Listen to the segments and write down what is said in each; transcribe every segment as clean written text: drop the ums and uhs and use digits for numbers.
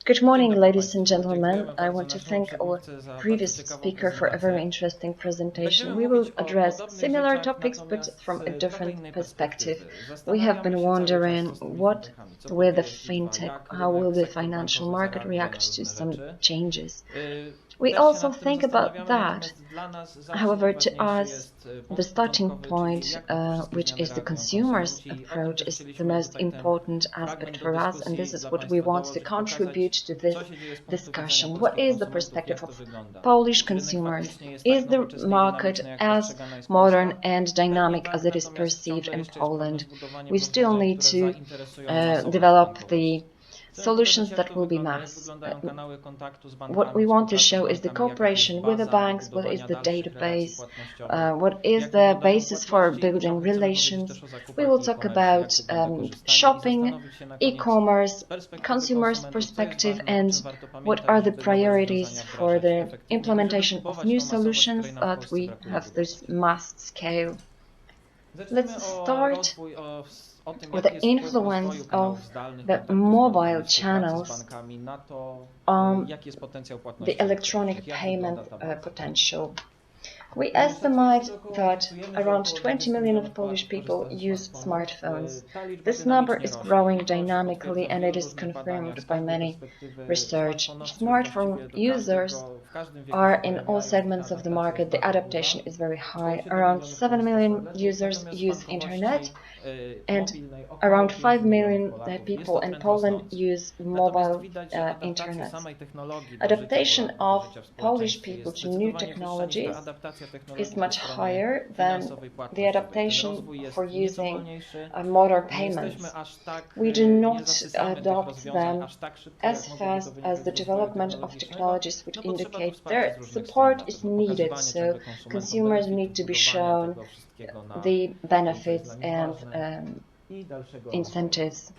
Good morning, ladies and gentlemen. I want to thank our previous speaker for a very interesting presentation. We will address similar topics, but from a different perspective. We have been wondering what will the fintech, how will the financial market react to some changes. We also think about that. However, to us, the starting point, which is the consumer's approach, is the most important aspect for us, and this is what we want to contribute to this discussion. What is the perspective of Polish consumers? Is the market as modern and dynamic as it is perceived in Poland? We still need to develop the solutions that will be mass. What we want to show is the cooperation with the banks, what is the database, what is the basis for building relations. We will talk about shopping, e-commerce, consumers' perspective, and what are the priorities for the implementation of new solutions that we have this mass scale. Let's start with the influence of the mobile channels on the electronic payment potential. We estimate that around 20 million of Polish people use smartphones. This number is growing dynamically and it is confirmed by many research. Smartphone users are in all segments of the market. The adaptation is very high. Around 7 million users use internet and around 5 million people in Poland use mobile internet. Adaptation of Polish people to new technologies is much higher than the adaptation for using modern payments. We do not adopt them as fast as the development of technologies would indicate. Their support is needed, so consumers need to be shown the benefits and incentives.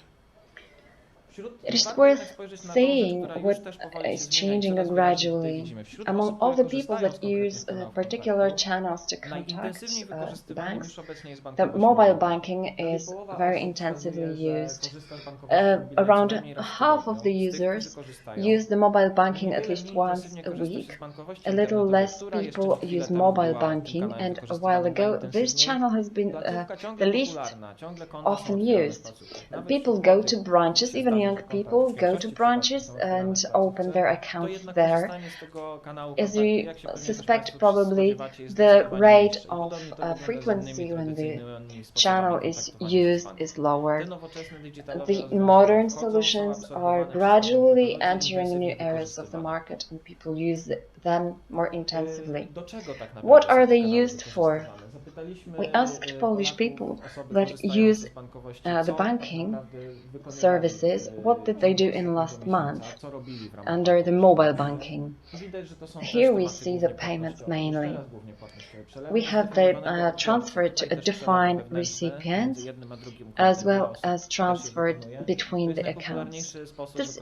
It is worth saying what is changing gradually. Among all the people that use particular channels to contact banks, the mobile banking is very intensively used. Around half of the users use the mobile banking at least once a week. A little less people use mobile banking, and a while ago this channel has been the least often used. People go to branches, even young people go to branches and open their accounts there. As you suspect, probably the rate of frequency when the channel is used is lower. The modern solutions are gradually entering new areas of the market and people use them more intensively. What are they used for? We asked Polish people that use the banking services what did they do in last month under the mobile banking. Here we see the payments mainly. We have the transfer to a defined recipient as well as transferred between the accounts.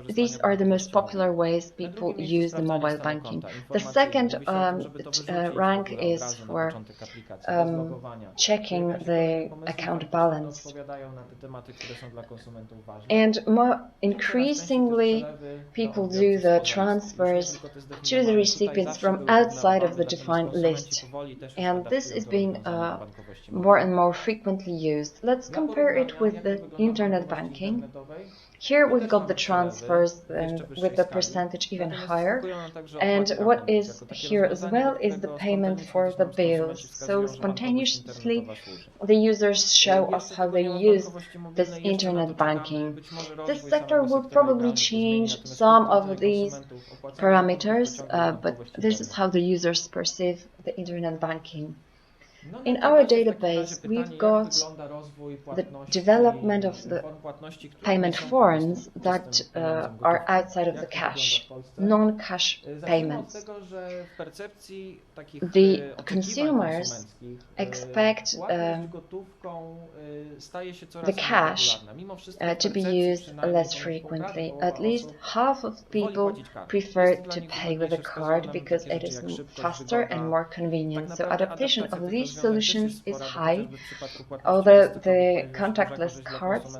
These are the most popular ways people use the mobile banking. The second rank is for checking the account balance. And more increasingly, people do the transfers to the recipients from outside of the defined list. And this is being more and more frequently used. Let's compare it with the internet banking. Here we've got the transfers and with the percentage even higher. And what is here as well is the payment for the bills. So spontaneously the users show us how they use this internet banking. This sector will probably change some of these parameters, but this is how the users perceive the internet banking. In our database, we've got the development of the payment forms that are outside of the cash, non-cash payments. The consumers expect the cash to be used less frequently. At least half of people prefer to pay with a card because it is faster and more convenient. So adaptation of these solutions is high, although the contactless cards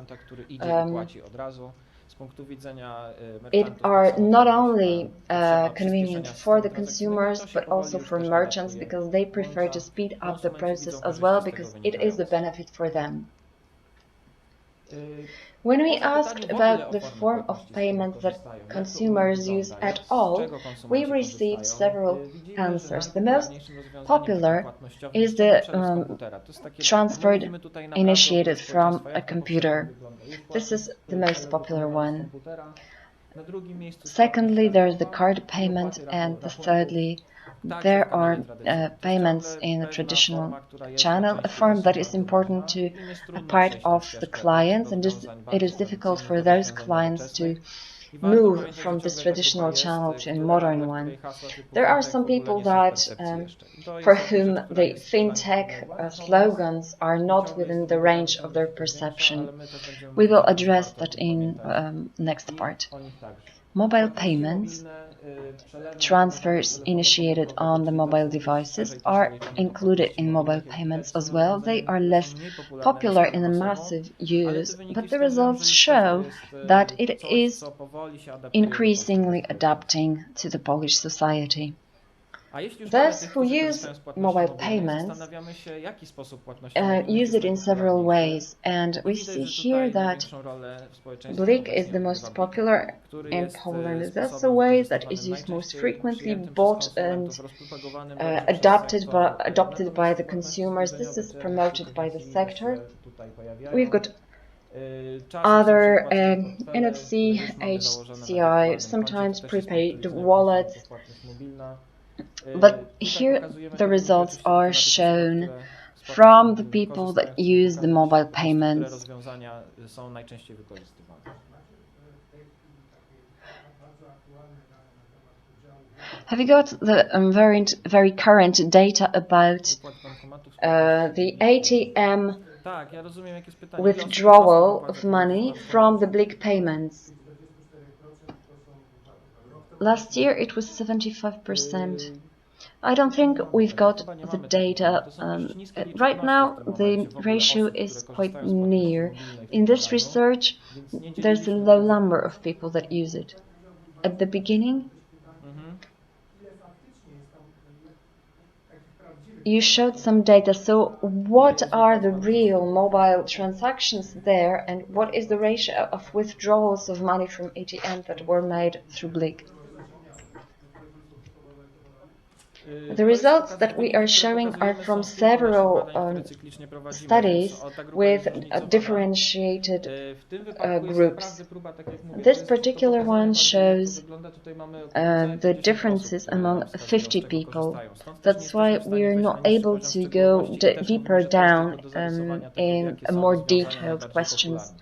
it are not only convenient for the consumers but also for merchants, because they prefer to speed up the process as well, because it is a benefit for them. When we asked about the form of payment that consumers use at all, we received several answers. The most popular is the transfer initiated from a computer. This is the most popular one. Secondly, there is the card payment, and thirdly, there are payments in a traditional channel, a form that is important to a part of the clients, and it is difficult for those clients to move from this traditional channel to a modern one. There are some people that for whom the fintech slogans are not within the range of their perception. We will address that in next part. Mobile payments, transfers initiated on the mobile devices, are included in mobile payments as well. They are less popular in a massive use, but the results show that it is increasingly adapting to the Polish society. Those who use mobile payments use it in several ways, and we see here that BLIK is the most popular in Poland. That's a way that is used most frequently, bought and adopted by the consumers. This is promoted by the sector. We've got other NFC, HCI, sometimes prepaid wallets. But here the results are shown from the people that use the mobile payments. Have you got the very current data about the ATM withdrawal of money from the BLIK payments? Last year it was 75%. I don't think we've got the data. Right now the ratio is quite near. In this research there's a low number of people that use it. At the beginning you showed some data, so what are the real mobile transactions there, and what is the ratio of withdrawals of money from ATM that were made through BLIK? The results that we are showing are from several studies with differentiated groups. This particular one shows the differences among 50 people. That's why we are not able to go deeper down in more detailed questions,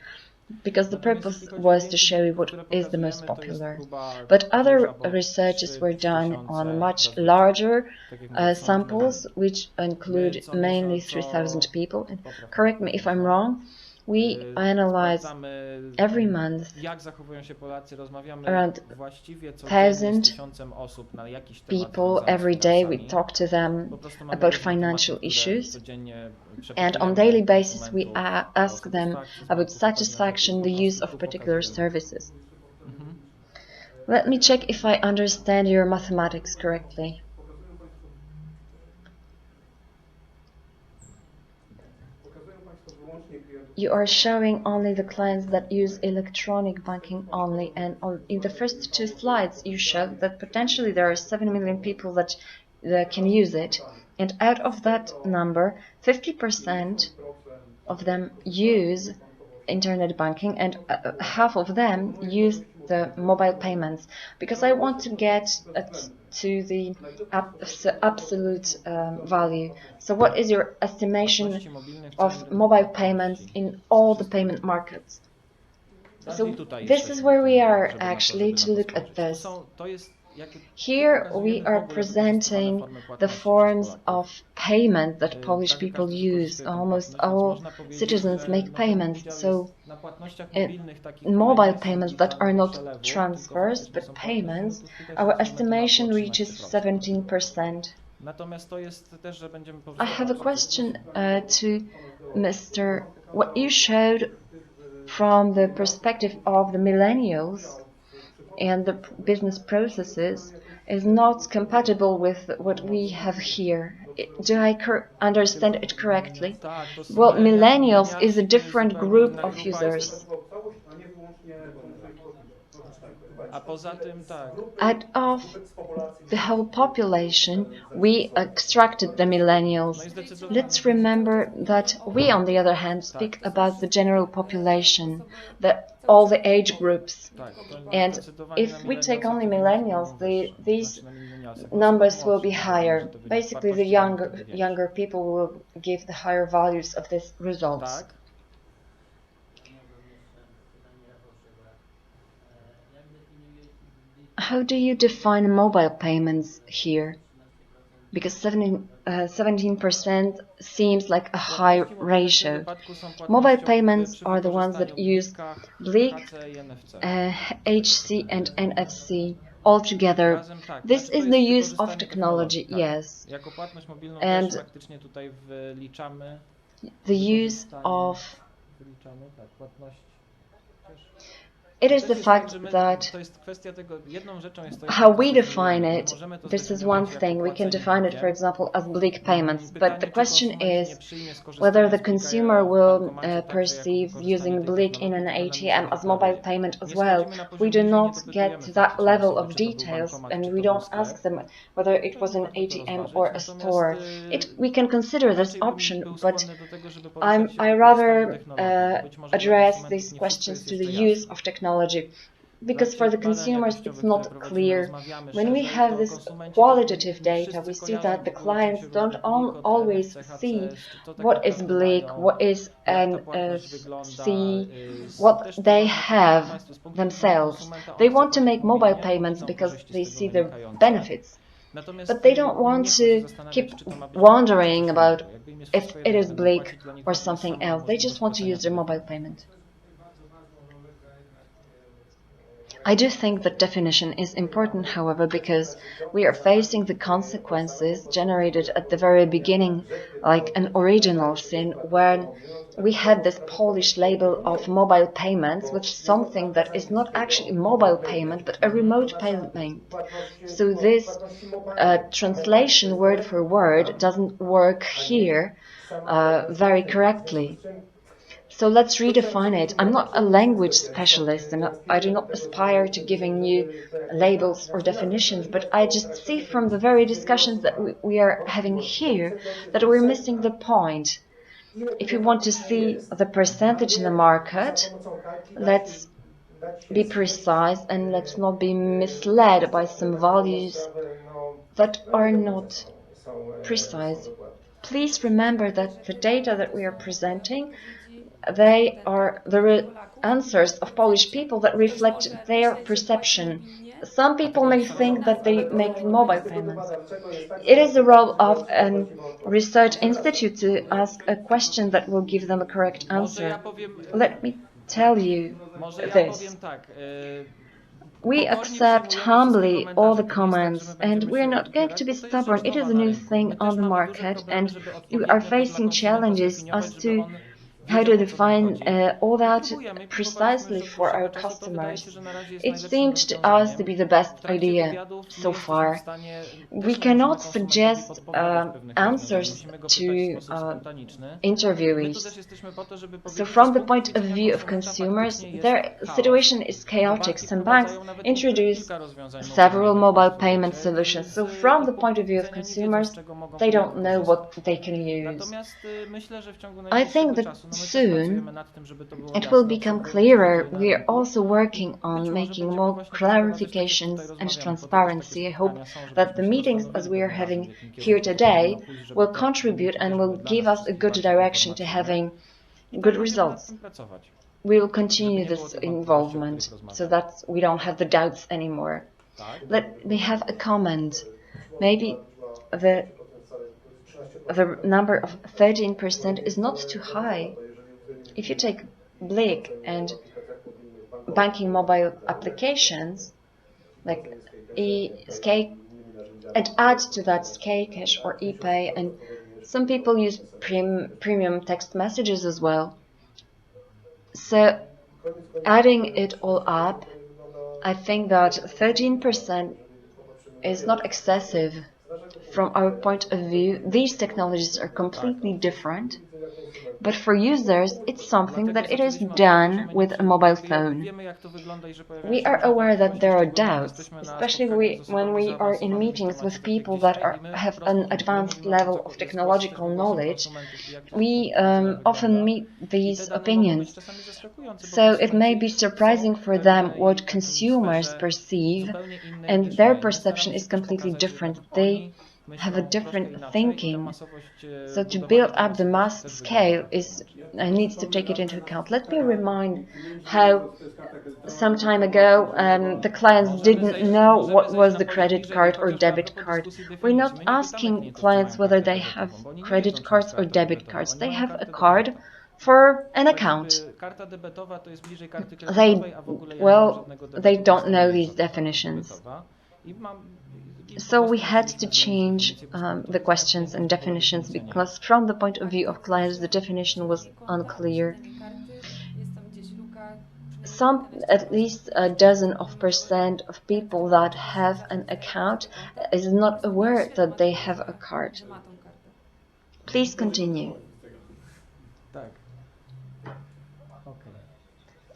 because the purpose was to show you what is the most popular. But other researches were done on much larger samples, which include mainly 3,000 people. And correct me if I'm wrong, we analyze every month around 1,000 people every day. We talk to them about financial issues, and on daily basis we ask them about satisfaction, the use of particular services. Let me check if I understand your mathematics correctly. You are showing only the clients that use electronic banking only, and in the first two slides you showed that potentially there are 7 million people that can use it, and out of that number 50% of them use internet banking, and half of them use the mobile payments, because I want to get to the absolute value. So what is your estimation of mobile payments in all the payment markets? So this is where we are actually to look at this. Here we are presenting the forms of payment that Polish people use. Almost all citizens make payments, so mobile payments that are not transfers but payments, our estimation reaches 17%. I have a question to Mr. What you showed from the perspective of the millennials and the business processes is not compatible with what we have here. Do I understand it correctly? Well, millennials is a different group of users. Out of the whole population, we extracted the millennials. Let's remember that we, on the other hand, speak about the general population, all the age groups. And if we take only millennials, these numbers will be higher. Basically, the younger people will give the higher values of these results. How do you define mobile payments here? Because 17% seems like a high ratio. Mobile payments are the ones that use BLIK, HC and NFC all together. This is the use of technology, yes. And the use of it is the fact that how we define it, this is one thing. We can define it, for example, as BLIK payments. But the question is whether the consumer will perceive using BLIK in an ATM as mobile payment as well. We do not get to that level of details, and we don't ask them whether it was an ATM or a store. We can consider this option, but I rather address these questions to the use of technology. Because for the consumers it's not clear. When we have this qualitative data, we see that the clients don't always see what is BLIK, what is NFC, what they have themselves. They want to make mobile payments because they see the benefits. But they don't want to keep wondering about if it is BLIK or something else. They just want to use their mobile payment. I do think that definition is important, however, because we are facing the consequences generated at the very beginning, like an original sin, when we had this Polish label of mobile payments with something that is not actually a mobile payment, but a remote payment. So this translation word for word doesn't work here very correctly. So let's redefine it. I'm not a language specialist and I do not aspire to giving you labels or definitions, but I just see from the very discussions that we are having here that we're missing the point. If you want to see the percentage in the market, let's be precise and let's not be misled by some values that are not precise. Please remember that the data that we are presenting, they are the answers of Polish people that reflect their perception. Some people may think that they make mobile payments. It is the role of a research institute to ask a question that will give them a correct answer. Let me tell you this. We accept humbly all the comments, and we're not going to be stubborn. It is a new thing on the market, and we are facing challenges as to how to define all that precisely for our customers. It seemed to us to be the best idea so far. We cannot suggest answers to interviewees. So from the point of view of consumers, their situation is chaotic. Some banks introduce several mobile payment solutions. So from the point of view of consumers, they don't know what they can use. I think that soon it will become clearer. We are also working on making more clarifications and transparency. I hope that the meetings as we are having here today will contribute and will give us a good direction to having good results. We will continue this involvement so that we don't have the doubts anymore. Let me have a comment. Maybe the number of 13% is not too high. If you take BLIK and banking mobile applications like eSK and add to that SK or ePay, and some people use premium text messages as well. So Adding it all up, I think that 13% is not excessive. From our point of view, these technologies are completely different, but for users, it's something that it is done with a mobile phone. We are aware that there are doubts, especially when we are in meetings with people that have an advanced level of technological knowledge. We often meet these opinions. So it may be surprising for them what consumers perceive, and their perception is completely different. They have a different thinking. So to build up the mass scale needs to take it into account. Let me remind how some time ago the clients didn't know what was the credit card or debit card. We're not asking clients whether they have credit cards or debit cards. They have a card for an account. They don't know these definitions. So we had to change the questions and definitions because from the point of view of clients, the definition was unclear. At least a dozen % of people that have an account is not aware that they have a card. Please continue.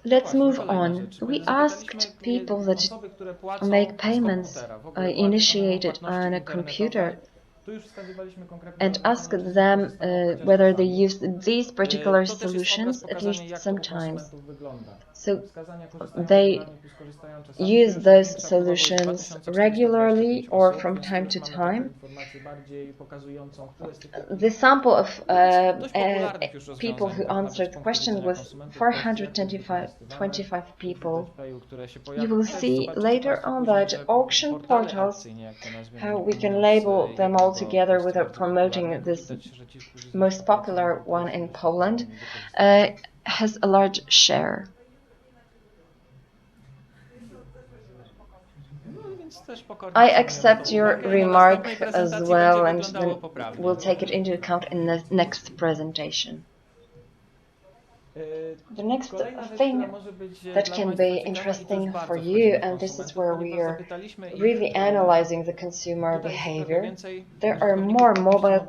Let's move on. We asked people that make payments initiated on a computer and asked them whether they used these particular solutions at least sometimes. So they use those solutions regularly or from time to time. The sample of people who answered the question was 425 people. You will see later on that auction portals, how we can label them all together without promoting this most popular one in Poland, has a large share. I accept your remark as well, and then we'll take it into account in the next presentation. The next thing that can be interesting for you, and this is where we are really analyzing the consumer behavior, there are more mobile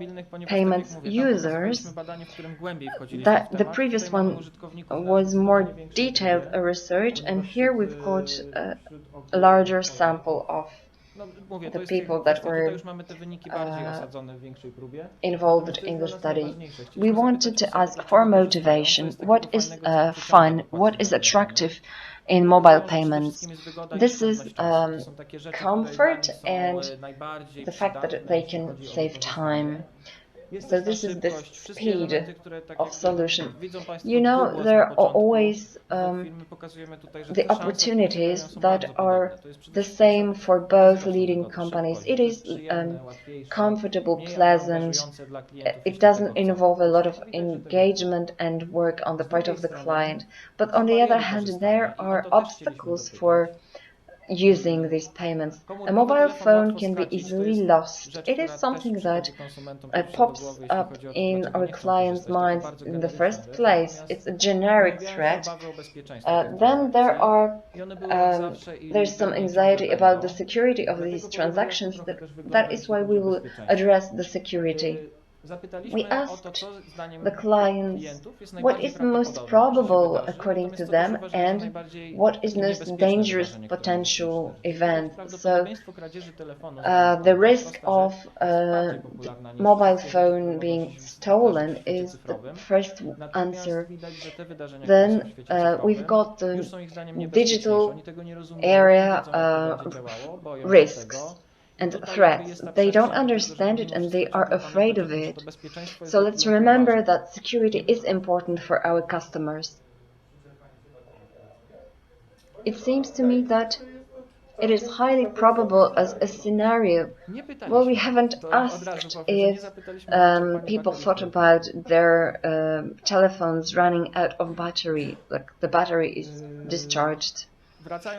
payments users. The previous one was more detailed research, and here we've got a larger sample of the people that were involved in the study. We wanted to ask for motivation. What is fun? What is attractive in mobile payments? This is comfort and the fact that they can save time. So this is the speed of solution. You know, there are always the opportunities that are the same for both leading companies. It is comfortable, pleasant. It doesn't involve a lot of engagement and work on the part of the client. But on the other hand, there are obstacles for using these payments. A mobile phone can be easily lost. It is something that pops up in our clients' minds in the first place. It's a generic threat. Then there's some anxiety about the security of these transactions. That is why we will address the security. We asked the clients what is most probable according to them and what is most dangerous potential event. So the risk of a mobile phone being stolen is the first answer. Then we've got the digital area risks and threats. They don't understand it and they are afraid of it. So let's remember that security is important for our customers. It seems to me that it is highly probable as a scenario. Well, we haven't asked if people thought about their telephones running out of battery, like the battery is discharged.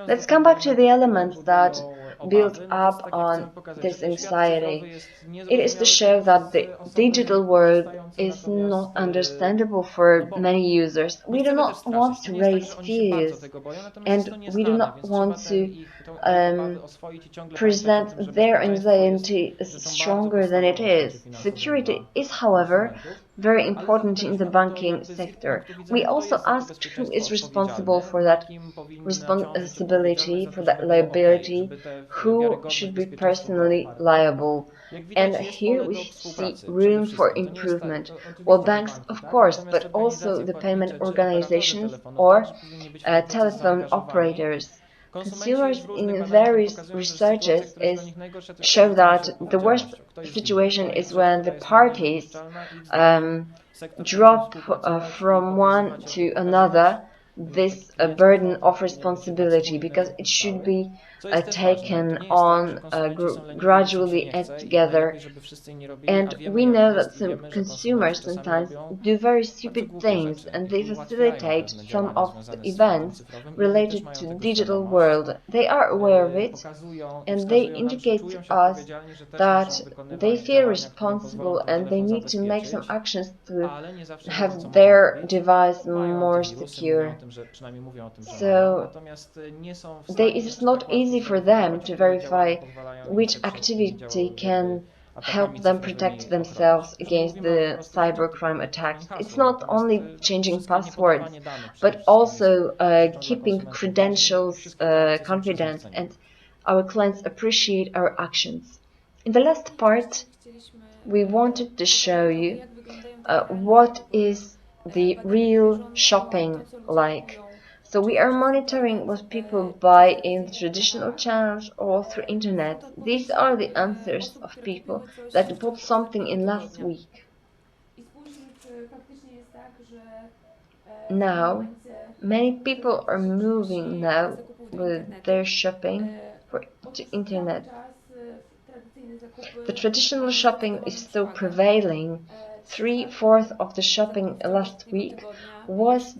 Let's come back to the elements that built up on this anxiety. It is to show that the digital world is not understandable for many users. We do not want to raise fears, and we do not want to present their anxiety as stronger than it is. Security is, however, very important in the banking sector. We also asked who is responsible for that responsibility, for that liability, who should be personally liable. And here we see room for improvement. Well, banks, of course, but also the payment organizations or telephone operators. Consumers in various researches show that the worst situation is when the parties drop from one to another this burden of responsibility, because it should be taken on gradually and together. And we know that some consumers sometimes do very stupid things, and they facilitate some of the events related to the digital world. They are aware of it, and they indicate to us that they feel responsible and they need to make some actions to have their device more secure. So it is not easy for them to verify which activity can help them protect themselves against the cybercrime attacks. It's not only changing passwords, but also keeping credentials confident, and our clients appreciate our actions. In the last part, we wanted to show you what is the real shopping like. So we are monitoring what people buy in traditional channels or through internet. These are the answers of people that bought something in last week. Now, many people are moving now with their shopping to internet. The traditional shopping is still prevailing. 3/4 of the shopping last week was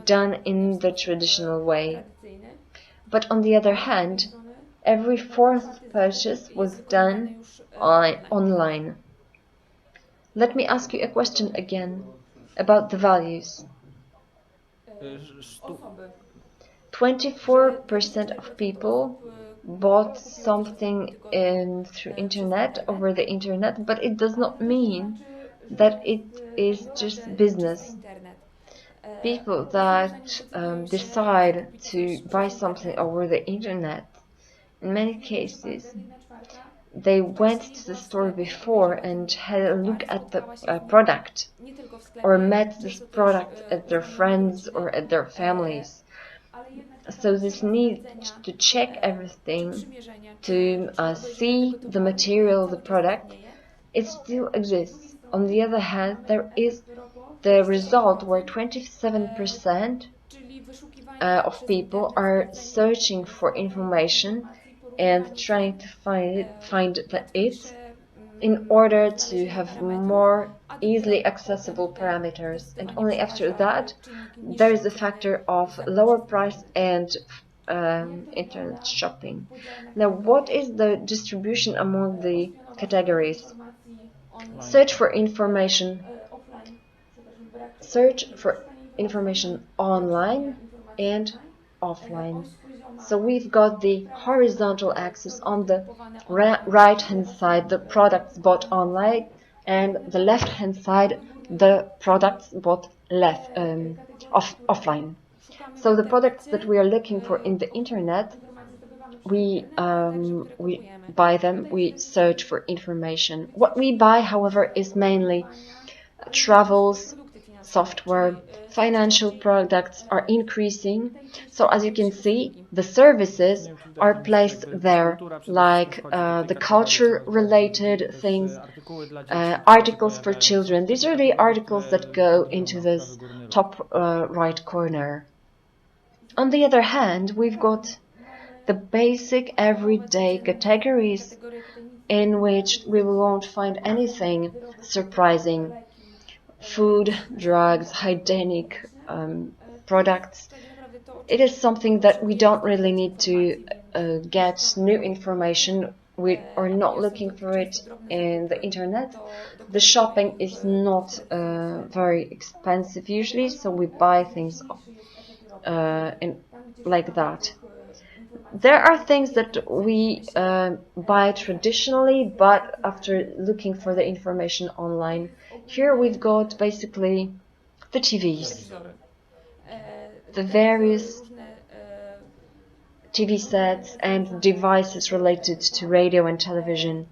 done in the traditional way. But on the other hand, every fourth purchase was done online. Let me ask you a question again about the values. 24% of people bought something through internet, over the internet, but it does not mean that it is just business. People that decide to buy something over the internet, in many cases, they went to the store before and had a look at the product, or met this product at their friends or at their families. So this need to check everything, to see the material, the product, it still exists. On the other hand, there is the result where 27% of people are searching for information and trying to find it in order to have more easily accessible parameters. And only after that, there is a factor of lower price and internet shopping. Now, what is the distribution among the categories? Search for information online and offline. So we've got the horizontal axis on the right hand side, the products bought online, and the left hand side, the products bought offline. So the products that we are looking for in the internet, we buy them, we search for information. What we buy, however, is mainly travels, software, financial products are increasing. So as you can see, the services are placed there, like the culture-related things, articles for children. These are the articles that go into this top right corner. On the other hand, we've got the basic everyday categories in which we won't find anything surprising. Food, drugs, hygienic products. It is something that we don't really need to get new information, we are not looking for it in the internet. The shopping is not very expensive usually, so we buy things like that. There are things that we buy traditionally, but after looking for the information online. Here we've got basically the TVs, the various TV sets and devices related to radio and television,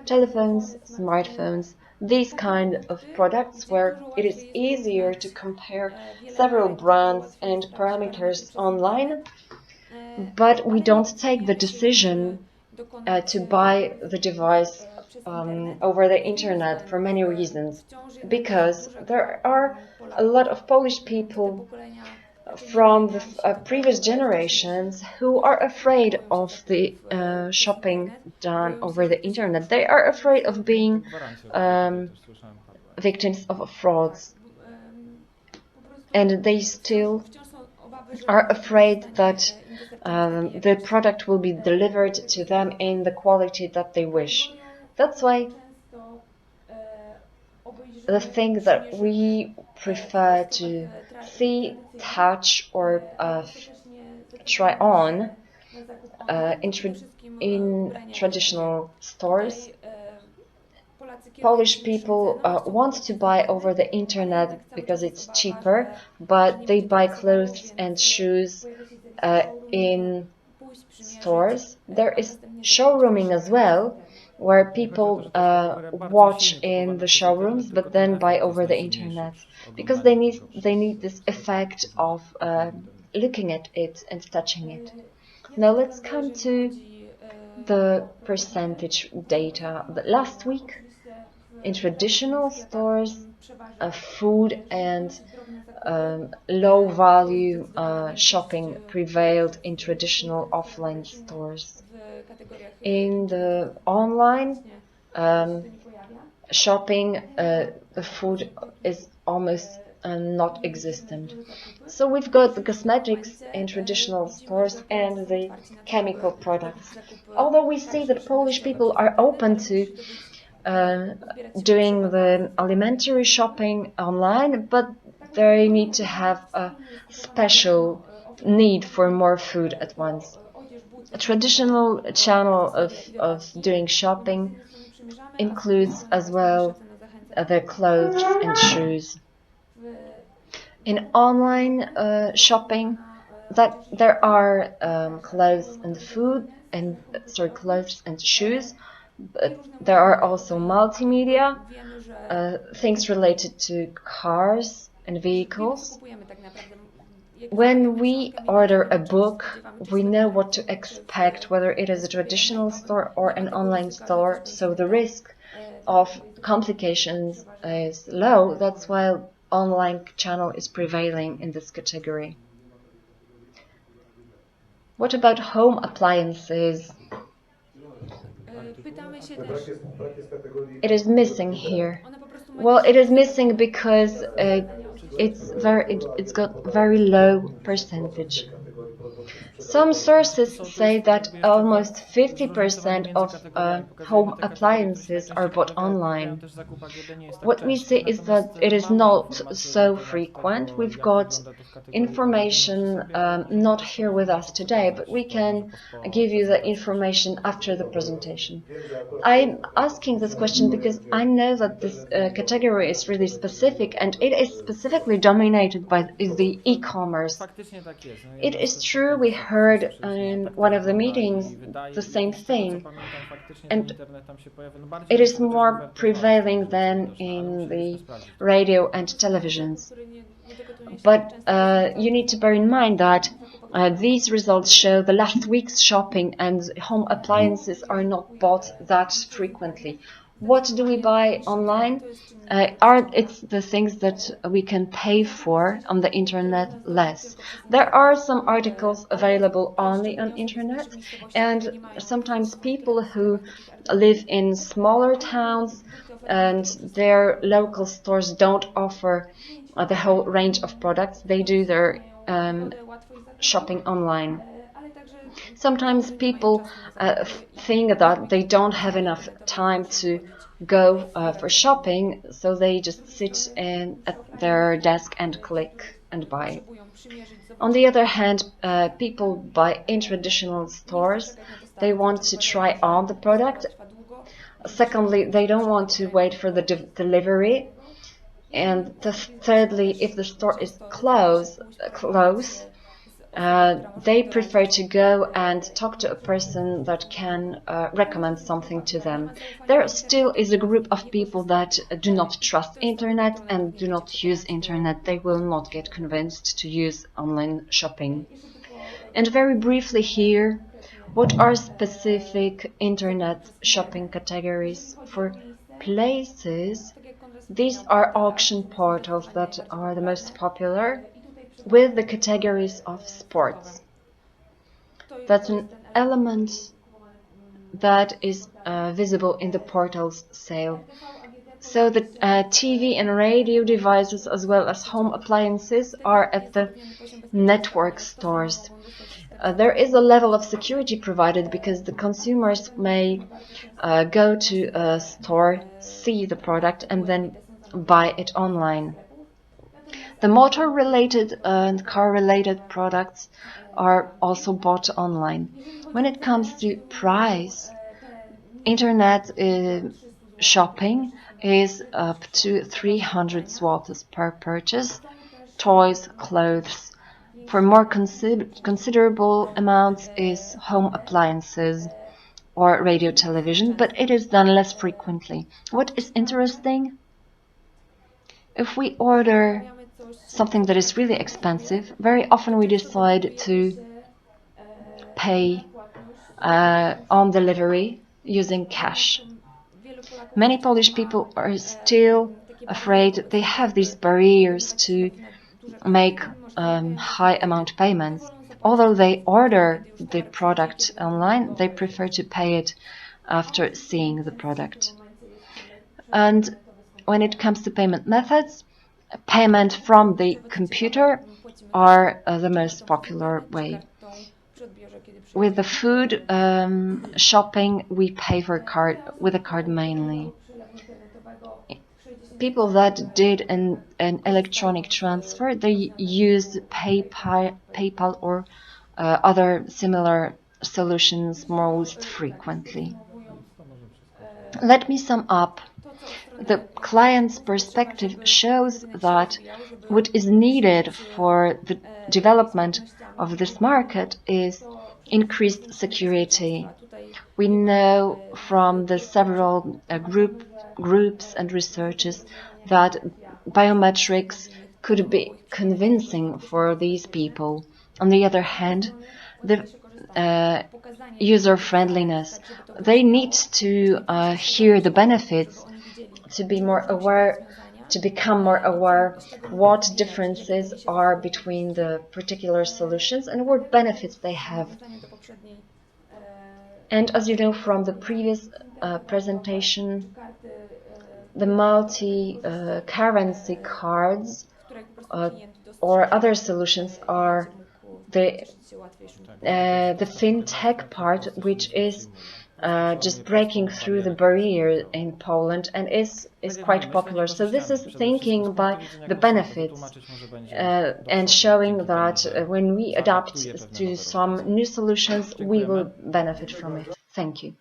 telephones, smartphones, these kind of products where it is easier to compare several brands and parameters online, but we don't take the decision to buy the device over the internet for many reasons, because there are a lot of Polish people from the previous generations who are afraid of the shopping done over the internet. They are afraid of being victims of frauds, and they still are afraid that the product will be delivered to them in the quality that they wish. That's why the thing that we prefer to see, touch, or try on in traditional stores. Polish people want to buy over the internet because it's cheaper, but they buy clothes and shoes in stores. There is showrooming as well, where people watch in the showrooms but then buy over the internet, because they need this effect of looking at it and touching it. Now let's come to the percentage data. Last week in traditional stores, food and low value shopping prevailed in traditional offline stores. In the online shopping, the food is almost not existent. So we've got the cosmetics in traditional stores and the chemical products. Although we see that Polish people are open to doing the alimentary shopping online, but they need to have a special need for more food at once. A traditional channel of doing shopping includes as well the clothes and shoes. In online shopping, that there are clothes and food and clothes and shoes, but there are also multimedia, things related to cars and vehicles. When we order a book, we know what to expect, whether it is a traditional store or an online store, so the risk of complications is low. That's why online channel is prevailing in this category. What about home appliances? It is missing here. Well, it is missing because it's got very low percentage. Some sources say that almost 50% of home appliances are bought online. What we see is that it is not so frequent. We've got information not here with us today, but we can give you the information after the presentation. I'm asking this question because I know that this category is really specific, and it is specifically dominated by the e-commerce. It is true, we heard in one of the meetings the same thing, and it is more prevailing than in the radio and televisions. But you need to bear in mind that these results show the last week's shopping, and home appliances are not bought that frequently. What do we buy online? It's the things that we can pay for on the internet less. There are some articles available only on internet, and sometimes people who live in smaller towns and their local stores don't offer the whole range of products. They do their shopping online. Sometimes people think that they don't have enough time to go for shopping, so they just sit at their desk and click and buy. On the other hand, people buy in traditional stores. They want to try on the product. Secondly, they don't want to wait for the delivery. And thirdly, if the store is close, they prefer to go and talk to a person that can recommend something to them. There still is a group of people that do not trust internet and do not use internet. They will not get convinced to use online shopping. And very briefly here, what are specific internet shopping categories? For places, these are auction portals that are the most popular, with the categories of sports. That's an element that is visible in the portal's sale. So the TV and radio devices as well as home appliances are at the network stores. There is a level of security provided because the consumers may go to a store, see the product and then buy it online. The motor-related and car-related products are also bought online. When it comes to price, internet shopping is up to 300 zlotys per purchase, toys, clothes. For more considerable amounts is home appliances or radio television, but it is done less frequently. What is interesting? If we order something that is really expensive, very often we decide to pay on delivery using cash. Many Polish people are still afraid. They have these barriers to make high amount payments. Although they order the product online, they prefer to pay it after seeing the product. And when it comes to payment methods, payment from the computer are the most popular way. With the food shopping, we pay with a card mainly. People that did an electronic transfer, they used PayPal or other similar solutions most frequently. Let me sum up. The client's perspective shows that what is needed for the development of this market is increased security. We know from the several groups and researches that biometrics could be convincing for these people. On the other hand, the user-friendliness. They need to hear the benefits, to be more aware, to become more aware what differences are between the particular solutions and what benefits they have. And as you know from the previous presentation, the multi-currency cards or other solutions are the fintech part, which is just breaking through the barrier in Poland and is quite popular. So this is thinking by the benefits and showing that when we adapt to some new solutions, we will benefit from it. Thank you.